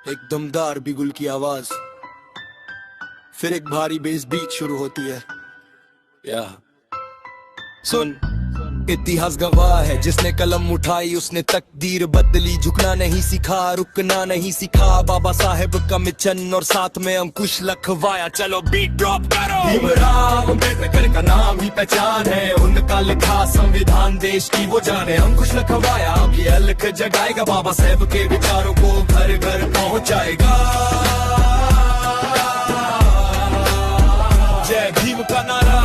एक दमदार बिगुल की आवाज, फिर एक भारी बेस बीट शुरू होती है। या सुन, इतिहास गवाह है, जिसने कलम उठाई उसने तकदीर बदली। झुकना नहीं सीखा, रुकना नहीं सीखा, बाबा साहेब का मिशन और साथ में अंकुश लखवाया। चलो बीट ड्रॉप करो। भीमराव अम्बेडकर का नाम ही पहचान है, उनका लिखा संविधान देश की वो जाने। अंकुश लखवाया अब ये अलख जगाएगा, बाबा साहेब के विचारों को घर घर पहुंचाएगा। जय भीम का नारा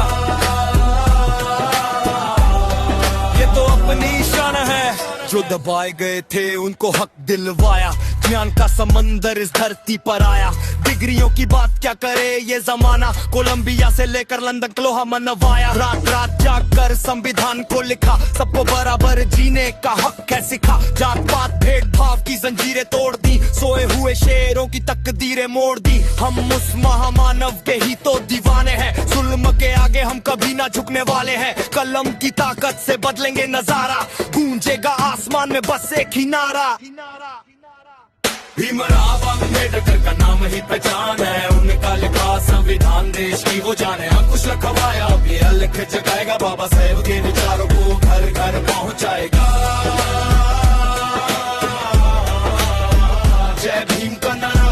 निशान है, जो दबाए गए थे उनको हक दिलवाया। ज्ञान का समंदर इस धरती पर आया, डिग्रियों की बात क्या करे ये जमाना। कोलंबिया से लेकर लंदन लोहा मनवाया, रात रात जागकर संविधान को लिखा। सबको बराबर जीने का हक है सिखा, जात पात भेदभाव की जंजीरें तोड़ दी, सोए हुए शेरों की तकदीरें मोड़ दी। हम उस महामानव के ही तो दीवाने हैं, जुल्म के आगे हम कभी ना झुकने वाले हैं। कलम की ताकत से बदलेंगे नजारा, गूंजेगा आसमान में बस एक ही नारा। भीमराव अम्बेडकर का नाम ही पहचान है, उनका लिखा संविधान देश की वो जाने। अंकुश लखवाया अब ये अलख जगाएगा, बाबा साहेब के विचारों को घर घर पहुंचाएगा। जय भीम का नारा,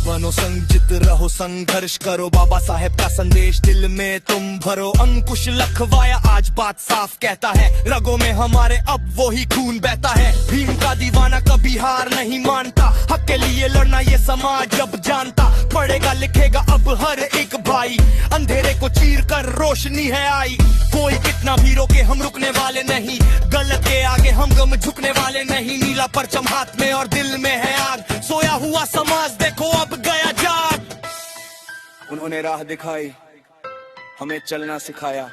बनो संजित रहो, संघर्ष करो, बाबा साहेब का संदेश दिल में तुम भरो। अंकुश लखवाया आज बात साफ कहता है, रगों में हमारे अब वो ही खून बहता है। भीम का दीवाना कभी हार नहीं मानता, हक के लिए लड़ना ये समाज अब जानता। पढ़ेगा लिखेगा अब हर एक भाई, अंधेरे को चीर कर रोशनी है आई। कोई कितना भी रोके हम रुकने वाले नहीं, गलत के आगे हम गम झुकने वाले नहीं। नीला परचम हाथ में और दिल में है आग, सोया हुआ समाज देखो अब गया जाग। उन्होंने राह दिखाई, हमें चलना सिखाया,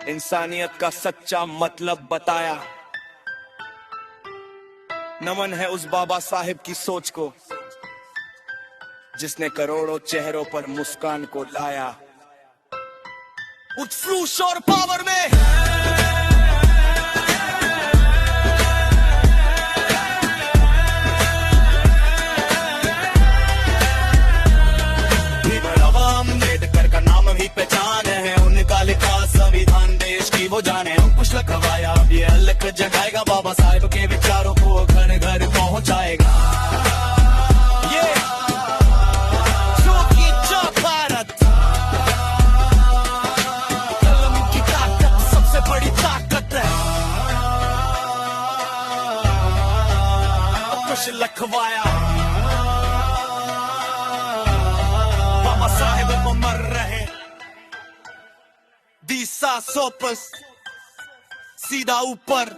इंसानियत का सच्चा मतलब बताया। नमन है उस बाबा साहेब की सोच को, जिसने करोड़ों चेहरों पर मुस्कान को लाया। उठ फ्लूश और पावर में पहचान है, उनका लिखा संविधान देश की वो जाने। अंकुश लखवाया अब ये अलख जगाएगा, बाबा साहेब के विचारों को घर घर पहुंचाएगा। ये भारत, कलम की ताकत सबसे बड़ी ताकत है। अंकुश लखवाया, बाबा साहेब को मर रहे दिशा सोपस सीधा ऊपर।